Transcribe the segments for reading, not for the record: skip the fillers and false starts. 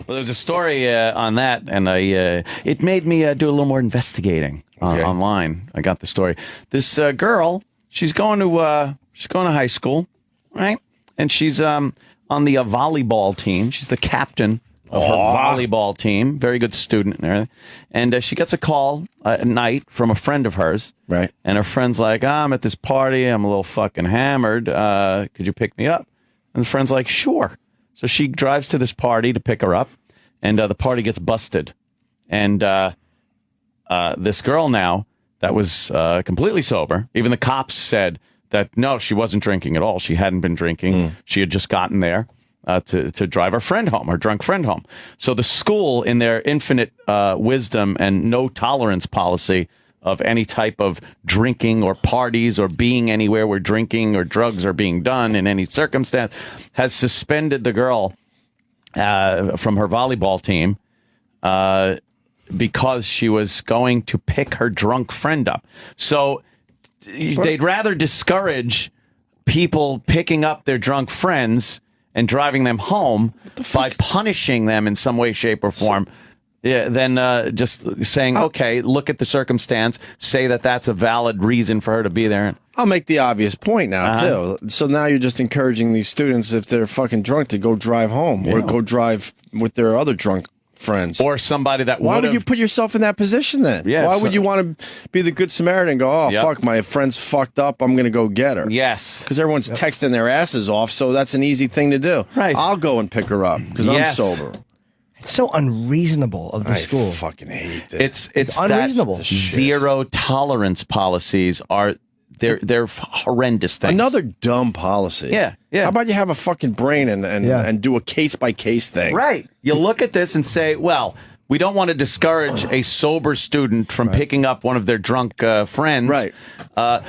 Well, there's a story on that, and it made me do a little more investigating online. I got the story. This girl, she's going to high school, right? And she's on the volleyball team. She's the captain of her volleyball team. Very good student and everything. And she gets a call at night from a friend of hers. Right. And her friend's like, I'm at this party. I'm a little fucking hammered. Could you pick me up? And the friend's like, sure. So she drives to this party to pick her up. And the party gets busted. And this girl now that was completely sober, even the cops said that, no, she wasn't drinking at all. She hadn't been drinking. She had just gotten there to drive her friend home, her drunk friend home. So the school, in their infinite wisdom and no tolerance policy of any type of drinking or parties or being anywhere where drinking or drugs are being done in any circumstance, has suspended the girl from her volleyball team because she was going to pick her drunk friend up. So they'd rather discourage people picking up their drunk friends and driving them home by punishing them in some way, shape, or form. Than just saying, okay, look at the circumstance, say that that's a valid reason for her to be there. I'll make the obvious point now, too. So now you're just encouraging these students, if they're fucking drunk, to go drive home or go drive with their other drunk friends. Or somebody that Why would you put yourself in that position then? Yeah, Why would you want to be the good Samaritan and go, fuck, my friend's fucked up, I'm going to go get her? Yes. Because everyone's texting their asses off, so that's an easy thing to do. Right. I'll go and pick her up because I'm sober. It's so unreasonable of the school. I fucking hate it. It's unreasonable. Zero tolerance policies are they're horrendous things. Another dumb policy. Yeah. How about you have a fucking brain and do a case by case thing? Right. You look at this and say, well, we don't want to discourage a sober student from picking up one of their drunk friends. Right.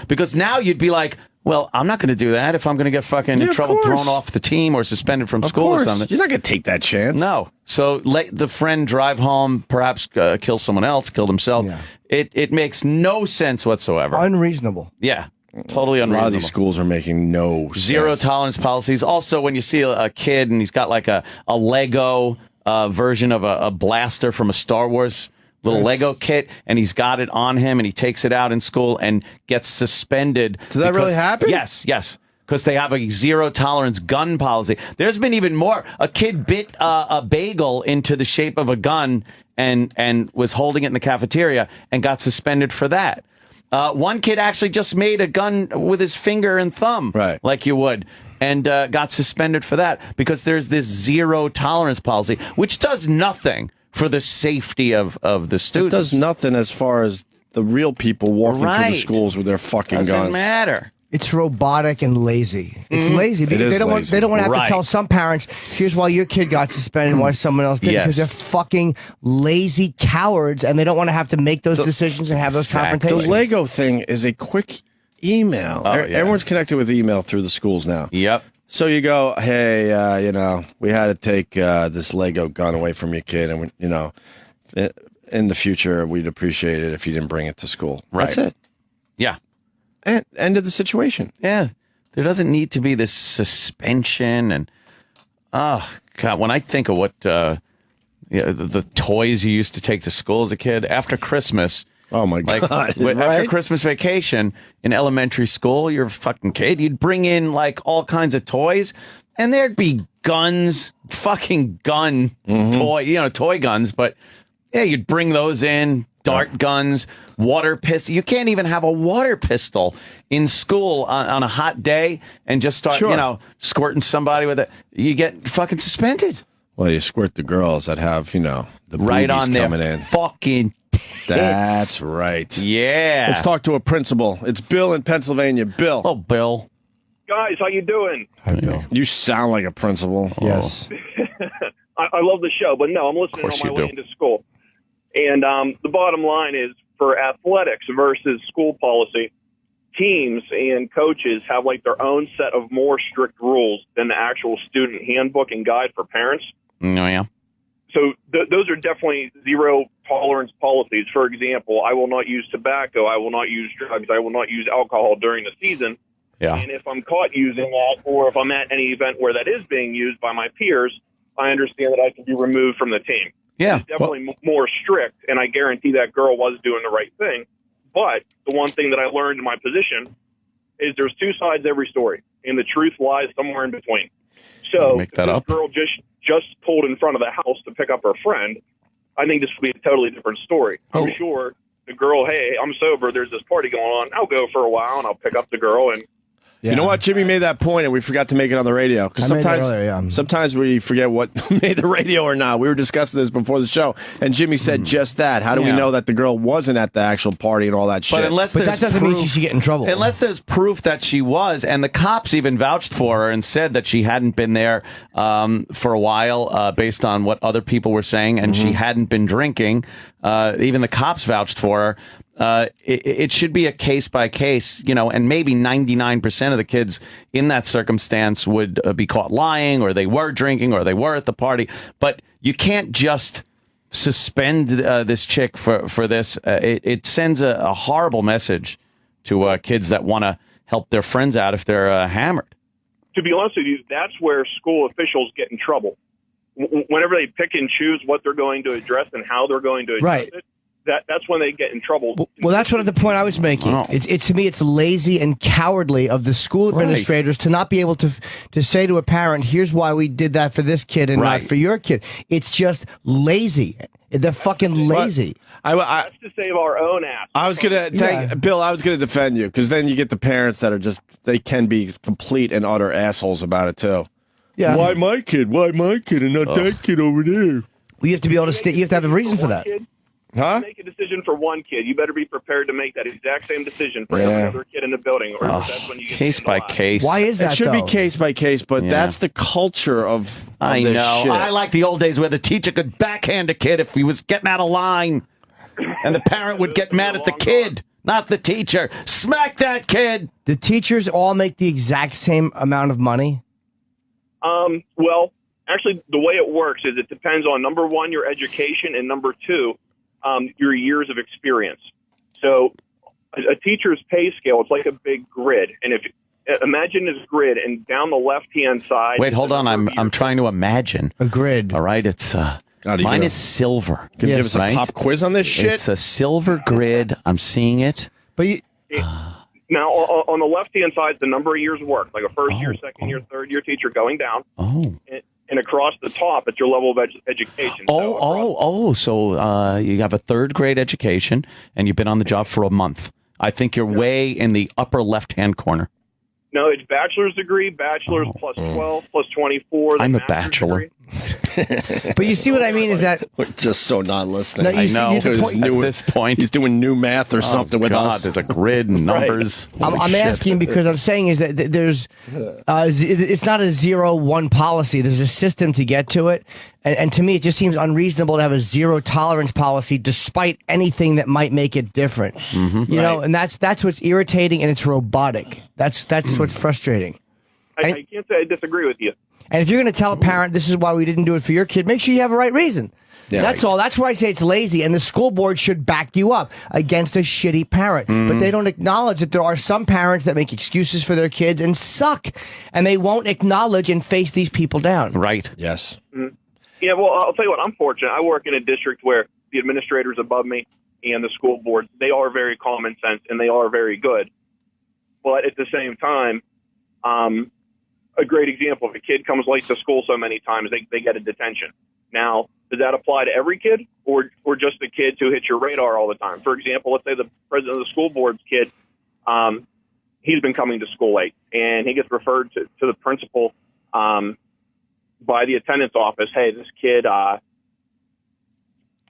Because now you'd be like, well, I'm not going to do that if I'm going to get fucking in trouble, thrown off the team, or suspended from school or something. You're not going to take that chance. No. So let the friend drive home, perhaps kill someone else, kill themselves. Yeah. It makes no sense whatsoever. Unreasonable. Yeah. Totally unreasonable. A lot of these schools are making no sense. Zero tolerance policies. Also, when you see a kid and he's got like a Lego version of a blaster from a Star Wars little Lego kit, and he's got it on him, and he takes it out in school and gets suspended. Does that really happen? Yes. Because they have a zero tolerance gun policy. There's been even more. A kid bit a bagel into the shape of a gun and was holding it in the cafeteria and got suspended for that. One kid actually just made a gun with his finger and thumb, like you would, and got suspended for that because there's this zero tolerance policy, which does nothing for the safety of the students. It does nothing as far as the real people walking through the schools with their fucking guns. Doesn't matter. It's robotic and lazy. It's lazy because they don't want to have to tell some parents, here's why your kid got suspended and why someone else didn't, because they're fucking lazy cowards and they don't want to have to make those decisions and have those confrontations. The Lego thing is a quick email. Everyone's connected with email through the schools now. Yep. So you go, hey, we had to take this Lego gun away from your kid, and in the future, we'd appreciate it if you didn't bring it to school. Right. That's it. Yeah. And end of the situation. Yeah. There doesn't need to be this suspension and, oh, God, when I think of what the toys you used to take to school as a kid, after Christmas... Oh, my God. After Christmas vacation in elementary school, you're a fucking kid. You'd bring in like all kinds of toys and there'd be guns, fucking gun toy guns. But yeah, you'd bring those in, dart guns, water pistol. You can't even have a water pistol in school on a hot day and just start, squirting somebody with it. You get fucking suspended. Well, you squirt the girls that have, the right on coming their in. Fucking That's right. Yeah. Let's talk to a principal. It's Bill in Pennsylvania. Bill. Oh, Bill. Guys, how you doing? Hi, Bill. You sound like a principal. Yes. I love the show, but no, I'm listening on my way into school. And the bottom line is, for athletics versus school policy, teams and coaches have like their own set of more strict rules than the actual student handbook and guide for parents. Oh, yeah. So those are definitely zero tolerance policies. For example, I will not use tobacco. I will not use drugs. I will not use alcohol during the season. Yeah. And if I'm caught using that, or if I'm at any event where that is being used by my peers, I understand that I can be removed from the team. Yeah. It's definitely more strict, and I guarantee that girl was doing the right thing. But the one thing that I learned in my position is there's two sides to every story, and the truth lies somewhere in between. So if this girl just pulled in front of the house to pick up her friend, I think this would be a totally different story. I'm sure the girl, hey, I'm sober, there's this party going on, I'll go for a while, and I'll pick up the girl. And you know what? Jimmy made that point, and we forgot to make it on the radio. Because sometimes we forget what made the radio or not. We were discussing this before the show, and Jimmy said just that. How do we know that the girl wasn't at the actual party and all that shit? But that doesn't mean she should get in trouble. Unless there's proof that she was, and the cops even vouched for her and said that she hadn't been there for a while based on what other people were saying, and she hadn't been drinking. Even the cops vouched for her. It should be a case by case, and maybe 99% of the kids in that circumstance would be caught lying, or they were drinking, or they were at the party. But you can't just suspend this chick for this. It sends a horrible message to kids that want to help their friends out if they're hammered. To be honest with you, that's where school officials get in trouble. Whenever they pick and choose what they're going to address and how they're going to address it. That's when they get in trouble. Well, that's the point I was making. Oh. To me, it's lazy and cowardly of the school administrators to not be able to say to a parent, here's why we did that for this kid and not for your kid. It's just lazy. They're fucking lazy. That's to save our own ass. Bill, I was going to defend you, because then you get the parents that are they can be complete and utter assholes about it, too. Yeah. Why my kid? Why my kid and not that kid over there? Well, you have to be able to you have to have a reason for that. Huh? Make a decision for one kid. You better be prepared to make that exact same decision for every other kid in the building, or that's when you get case by case. Why is that? It should be case by case, but that's the culture of I this know. shit. I like the old days where the teacher could backhand a kid if he was getting out of line, and the parent would get mad at the kid, not the teacher. Smack that kid. The teachers all make the exact same amount of money? Well, actually, the way it works is it depends on, number one, your education, and number two, your years of experience. So a teacher's pay scale, it's like a big grid. And if imagine this grid, and down the left-hand side. Wait, hold on. I'm trying to imagine a grid. All right. It's mine is silver. Can you give us a pop quiz on this shit? It's a silver grid. I'm seeing it. But now on the left-hand side, the number of years work, like a first year, second year, third year teacher going down. And across the top, it's your level of education. So you have a third grade education, and you've been on the job for a month. I think you're way in the upper left-hand corner. No, it's bachelor's degree, bachelor's plus 12, plus 24. I'm a bachelor. But you see what I mean is that... We're just so not listening. No, I know. At this point. He's doing new math or something with us. There's a grid and numbers. I'm asking because I'm saying is that there's... it's not a 0-1 policy. There's a system to get to it. And to me, it just seems unreasonable to have a zero tolerance policy despite anything that might make it different. You know, and that's what's irritating, and it's robotic. That's what's frustrating. I can't say I disagree with you. And if you're going to tell a parent this is why we didn't do it for your kid, make sure you have a right reason. Yeah, that's all. That's where I say it's lazy, and the school board should back you up against a shitty parent. But they don't acknowledge that there are some parents that make excuses for their kids and suck, and they won't acknowledge and face these people down. Right. Yes. Yeah, well, I'll tell you what, I'm fortunate. I work in a district where the administrators above me and the school board, they are very common sense, and they are very good. But at the same time, a great example, if a kid comes late to school so many times, they get a detention. Now, does that apply to every kid or just the kids who hit your radar all the time? For example, let's say the president of the school board's kid, he's been coming to school late, and he gets referred to the principal by the attendance office. Hey, this kid, oh,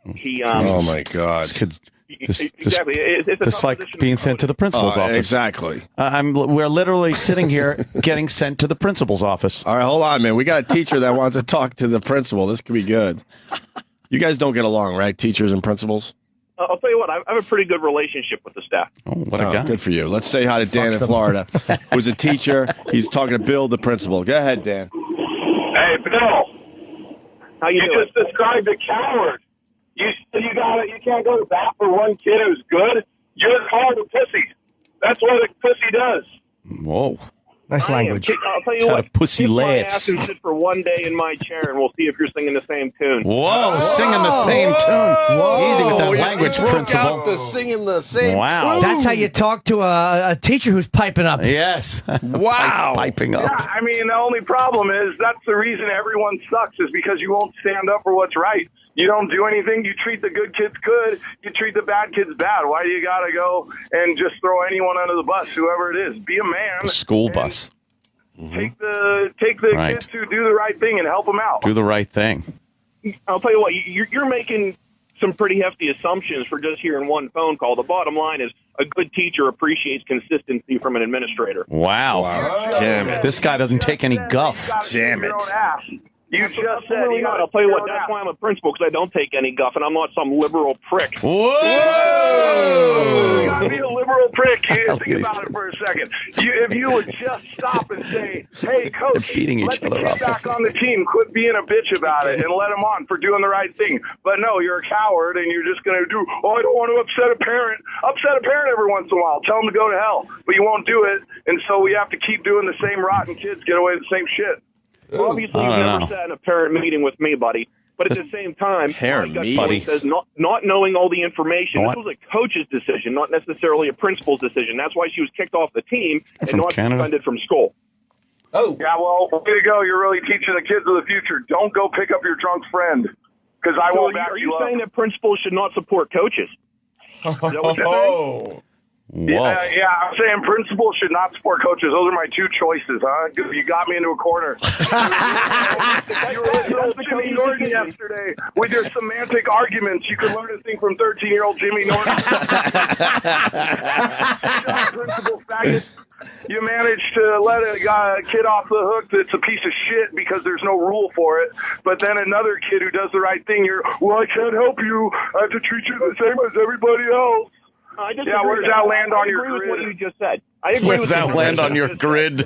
my God. This kid's... Exactly. It's just like being sent to the principal's office. Exactly. We're literally sitting here getting sent to the principal's office. All right, hold on, man. We got a teacher that wants to talk to the principal. This could be good. You guys don't get along, right? Teachers and principals? I'll tell you what. I have a pretty good relationship with the staff. Oh, what a guy. Good for you. Let's say hi to Dan in Florida, who's a teacher. He's talking to Bill, the principal. Go ahead, Dan. Hey, Bill. How you doing? Just described a coward. You can't go to bat for one kid who's good. You're called a pussy. That's what a pussy does. Whoa. Nice language. I'll tell you what. Pussy laughs. Sit for one day in my chair, and we'll see if you're singing the same tune. Whoa, singing the same tune. Whoa. Easy with that language, principal. Out the singing the same tune. That's how you talk to a teacher who's piping up. Yes. Wow. Piping up. Yeah, I mean, the only problem is that's the reason everyone sucks is because you won't stand up for what's right. You don't do anything. You treat the good kids good. You treat the bad kids bad. Why do you got to go and just throw anyone under the bus, whoever it is? Be a man. The school bus. Take the kids who do the right thing and help them out. Do the right thing. I'll tell you what, you're making some pretty hefty assumptions for just hearing one phone call. The bottom line is a good teacher appreciates consistency from an administrator. Wow. Damn it. This guy doesn't take any guff. Damn it. You just said, I'll tell you what, that's why I'm a principal, because I don't take any guff, and I'm not some liberal prick. Whoa! You gotta be a liberal prick. Think about it for a second. If you would just stop and say, hey, coach, let the kid back on the team, quit being a bitch about it, and let him on for doing the right thing. But no, you're a coward, and you're just going to do, I don't want to upset a parent. Upset a parent every once in a while. Tell them to go to hell. But you won't do it, and so we have to keep doing the same rotten kids get away with the same shit. Well, obviously, you've never sat in a parent meeting with me, buddy. But at the same time, buddy says not knowing all the information. This was a coach's decision, not necessarily a principal's decision. That's why she was kicked off the team and not suspended from school. Oh. Yeah, well, way to go. You're really teaching the kids of the future. Don't go pick up your drunk friend, because I won't back you up. Are you saying that principals should not support coaches? Is that what you're saying? Whoa. Yeah, I'm saying principals should not support coaches. Those are my two choices, huh? You got me into a corner. You were listening to Jimmy Norton yesterday with your semantic arguments. You could learn a thing from 13-year-old Jimmy Norton. Principal faggot. You managed to let a kid off the hook that's a piece of shit because there's no rule for it. But then another kid who does the right thing, I can't help you. I have to treat you the same as everybody else. Where does that land on your grid? What you just said. I agree. Where does that land on your grid?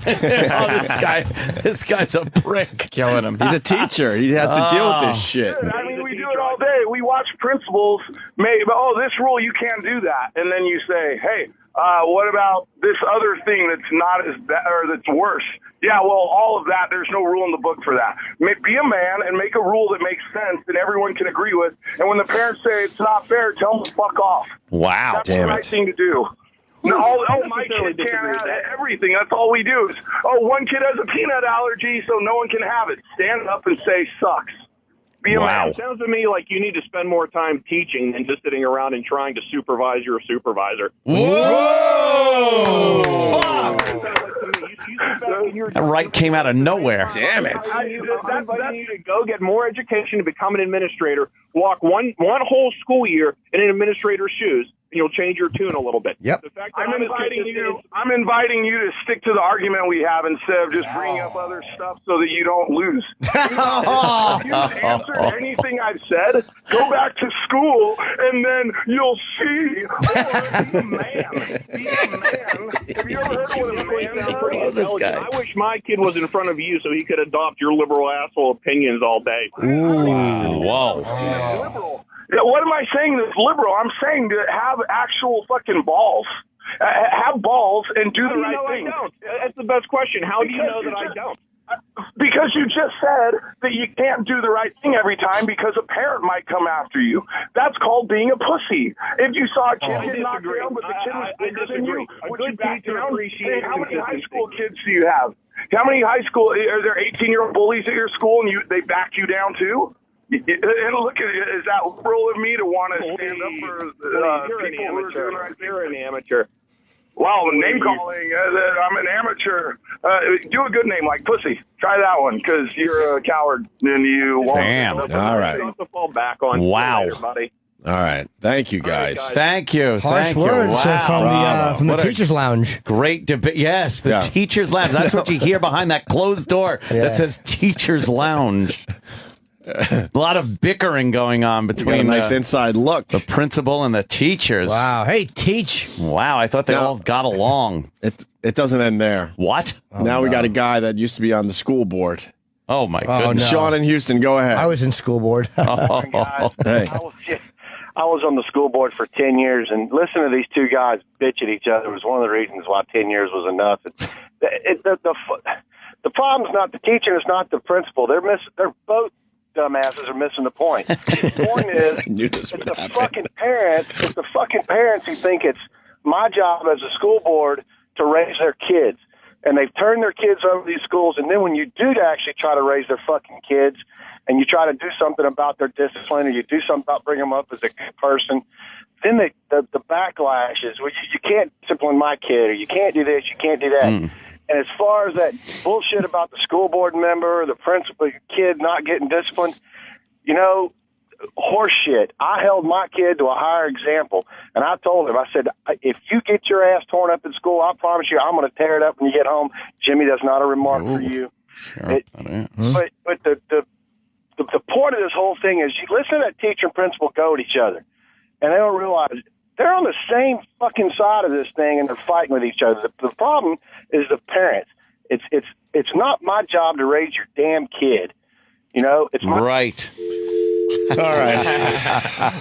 This guy's a prick. Killing him. He's a teacher. He has to deal with this shit. I mean, we do it all day. We watch principals make, this rule, you can't do that. And then you say, hey, what about this other thing that's not as bad or that's worse? Yeah, well, all of that, there's no rule in the book for that. Be a man and make a rule that makes sense and everyone can agree with. And when the parents say it's not fair, tell them to fuck off. Wow. That's the right thing to do. No, my kid can't have everything. That's all we do is, one kid has a peanut allergy, so no one can have it. Stand up and say sucks. Be a man. It sounds to me like you need to spend more time teaching than just sitting around and trying to supervise your supervisor. Whoa! Fuck! That right came out of nowhere. Damn it. I'm inviting you to go get more education to become an administrator. Walk one whole school year in an administrator's shoes, and you'll change your tune a little bit. Yep. I'm inviting you to stick to the argument we have instead of just bringing up other stuff so that you don't lose. If you answered anything I've said, go back to school, and then you'll see. Be a man. Be a man. Have you ever heard of what a man does? I wish my kid was in front of you so he could adopt your liberal asshole opinions all day. Ooh. Whoa. Liberal. Yeah, what am I saying that's liberal? I'm saying to have actual fucking balls. Have balls and do the right thing. I don't? That's the best question. How do you know that I don't? Because you just said that you can't do the right thing every time because a parent might come after you. That's called being a pussy. If you saw a kid get knocked down, but the kid was bigger than you, would you back down? Hey, how many high school kids do you have? How many high school, are there 18-year-old bullies at your school and they back you down too? And look at it, is that liberal of me to want to stand up for people who are doing the right thing? You're an amateur. Wow, name calling. I'm an amateur. Do a good name like Pussy. Try that one because you're a coward and you won't. Damn. All right. To fall back on. Wow. Later, buddy. All right. Thank you, guys. Thank you. Harsh Thank words you. Wow. from the teacher's lounge. Great debate. Yes, the teacher's lounge. That's what you hear behind that closed door that says teacher's lounge. A lot of bickering going on between a nice inside look. The principal and the teachers. Wow. Hey, teach. Wow, I thought they all got along. It doesn't end there. What? Now we got a guy that used to be on the school board. Oh, my goodness. No. Sean in Houston, go ahead. I was in school board. Hey. I was on the school board for 10 years, and listening to these two guys bitch at each other was one of the reasons why 10 years was enough. The problem's not the teacher, it's not the principal. They're both dumbasses are missing the point. The point is, it's the fucking parents. It's the fucking parents who think it's my job as a school board to raise their kids, and they've turned their kids over to these schools. And then when you do actually try to raise their fucking kids, and you try to do something about their discipline, or you do something about bringing them up as a good person, then the backlash is, well, you can't discipline my kid, or you can't do this, you can't do that. And as far as that bullshit about the school board member or the principal kid not getting disciplined, horse shit. I held my kid to a higher example, and I told him, I said, if you get your ass torn up in school, I promise you I'm going to tear it up when you get home. Jimmy, that's not a remark for you. But the point of this whole thing is, you listen to that teacher and principal go at each other, and they don't realize they're on the same fucking side of this thing, and they're fighting with each other. The problem is the parents. It's not my job to raise your damn kid. It's my right. All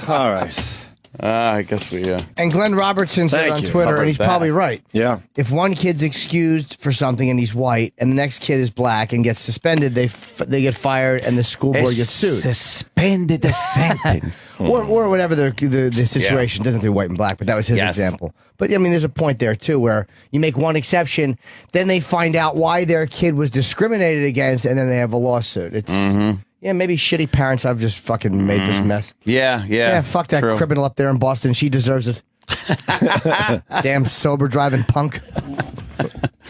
right. I guess we. And Glenn Robertson said on Twitter, and he's probably right. Yeah. If one kid's excused for something and he's white, and the next kid is black and gets suspended, they get fired, and the school board gets sued. Suspended the sentence, or whatever the situation. Doesn't do white and black, but that was his example. But I mean, there's a point there too where you make one exception, then they find out why their kid was discriminated against, and then they have a lawsuit. It's. Yeah, maybe shitty parents have just fucking made this mess. Yeah, fuck that criminal up there in Boston. She deserves it. Damn sober driving punk. All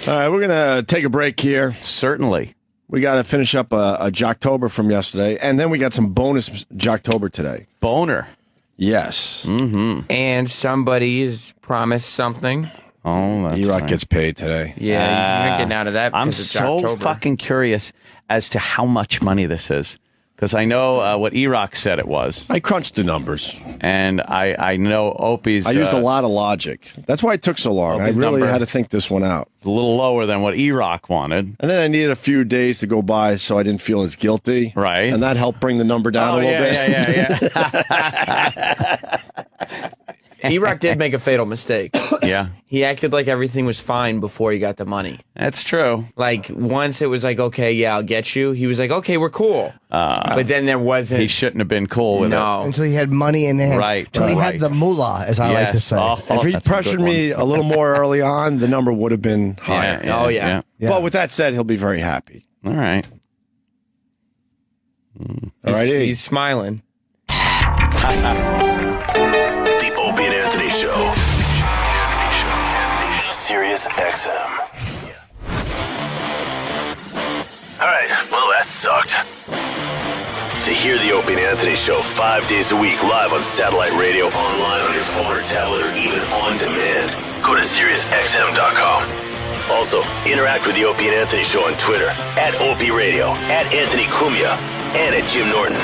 right, we're going to take a break here. Certainly. We got to finish up a JOCKTOBER from yesterday, and then we got some bonus JOCKTOBER today. Boner. Yes. And somebody's promised something. Oh, that's E-Rock gets paid today. Yeah, you're not getting out of that. I'm so fucking curious as to how much money this is. Because I know what E-Rock said it was. I crunched the numbers. And I know Opie's... I used a lot of logic. That's why it took so long. Opie's I really had to think this one out. A little lower than what E-Rock wanted. And then I needed a few days to go by so I didn't feel as guilty. Right. And that helped bring the number down a little bit. Yeah. E-Rock did make a fatal mistake. Yeah. He acted like everything was fine before he got the money. That's true. Like, once it was like, okay, yeah, I'll get you. He was like, okay, we're cool. But then there wasn't... He shouldn't have been cool with it. Until he had money in hand. Right. Until he had the moolah, as I like to say. If he pressured me a little more early on, the number would have been higher. Yeah. But with that said, he'll be very happy. All right. All right, he's smiling. The Opie and Anthony Show. Sirius XM. All right, well, that sucked. To hear the Opie and Anthony Show 5 days a week live on satellite radio, online on your phone or tablet, or even on demand, go to SiriusXM.com. Also, interact with the Opie and Anthony Show on Twitter, at Opie Radio, at Anthony Cumia, and at Jim Norton.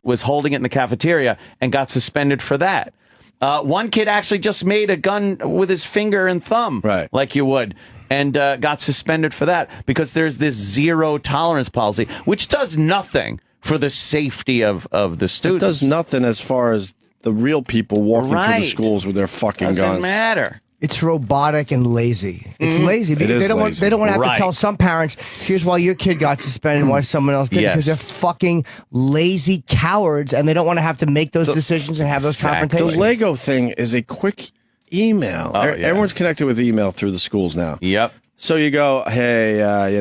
Was holding it in the cafeteria and got suspended for that. One kid actually just made a gun with his finger and thumb, right, like you would, and got suspended for that because there's this zero tolerance policy, which does nothing for the safety of the students. It does nothing as far as the real people walking through the schools with their fucking guns. Doesn't matter. It's robotic and lazy. It's lazy because they don't want to have to tell some parents, here's why your kid got suspended and why someone else did, because they're fucking lazy cowards and they don't want to have to make those decisions and have those confrontations. The Lego thing is a quick email. Everyone's connected with email through the schools now. Yep. So you go, hey,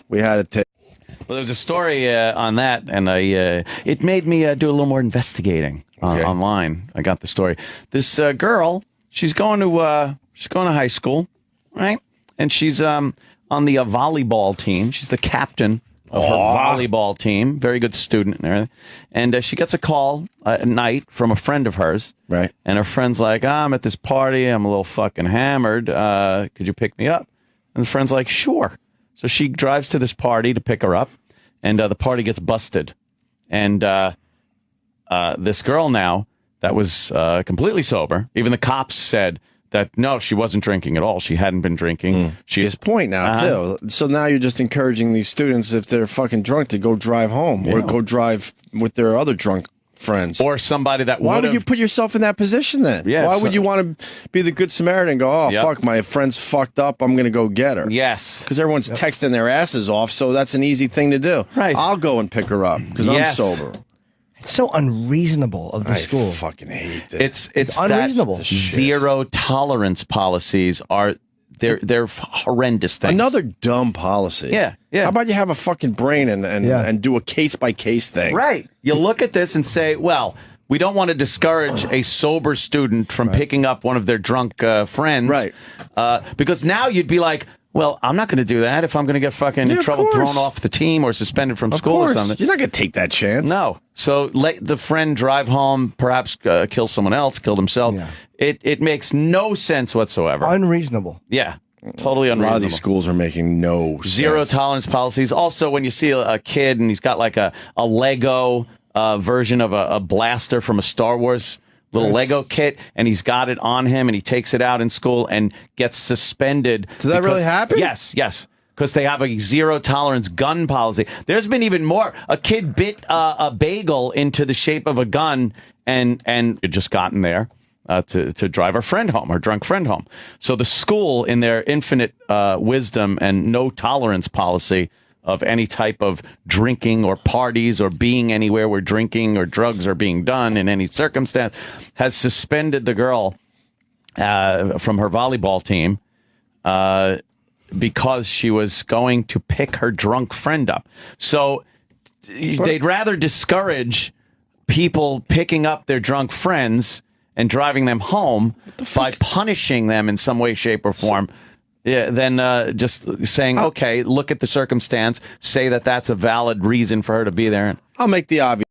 we had a Well, there's a story on that, and it made me do a little more investigating online. I got the story. This girl, she's going to high school, right? And she's on the volleyball team. She's the captain of her volleyball team. Very good student and everything. And she gets a call at night from a friend of hers. Right. And her friend's like, I'm at this party. I'm a little fucking hammered. Could you pick me up? And the friend's like, sure. So she drives to this party to pick her up. And the party gets busted. And this girl now that was completely sober, even the cops said that no, she wasn't drinking at all. She hadn't been drinking. His point now, too. So now you're just encouraging these students, if they're fucking drunk, to go drive home or go drive with their other drunk friends. Or somebody that Why would you put yourself in that position then? Yeah, Why would you want to be the good Samaritan and go, oh, fuck, my friend's fucked up, I'm going to go get her? Yes. Because everyone's texting their asses off, so that's an easy thing to do. Right. I'll go and pick her up because I'm sober. It's so unreasonable of the school. I fucking hate it. It's unreasonable. Zero tolerance policies are they're horrendous things. Another dumb policy. Yeah. How about you have a fucking brain and do a case by case thing? Right. You look at this and say, well, we don't want to discourage a sober student from picking up one of their drunk friends. Right. Because now you'd be like, well, I'm not going to do that if I'm going to get fucking in trouble, thrown off the team or suspended from school or something. You're not going to take that chance. No. So let the friend drive home, perhaps kill someone else, kill themselves. Yeah. It makes no sense whatsoever. Unreasonable. Yeah. Totally unreasonable. A lot of these schools are making no sense. Zero tolerance policies. Also, when you see a kid and he's got like a Lego version of a blaster from a Star Wars little Lego kit, and he's got it on him, and he takes it out in school and gets suspended. Does that really happen? Yes. Because they have a zero tolerance gun policy. There's been even more. A kid bit a bagel into the shape of a gun, and it just gotten there to drive our friend home, our drunk friend home. So the school, in their infinite wisdom and no tolerance policy of any type of drinking or parties or being anywhere where drinking or drugs are being done in any circumstance, has suspended the girl from her volleyball team because she was going to pick her drunk friend up. So they'd rather discourage people picking up their drunk friends and driving them home by punishing them in some way, shape, or form. Then just saying, okay, look at the circumstance, say that that's a valid reason for her to be there. I'll make the obvious.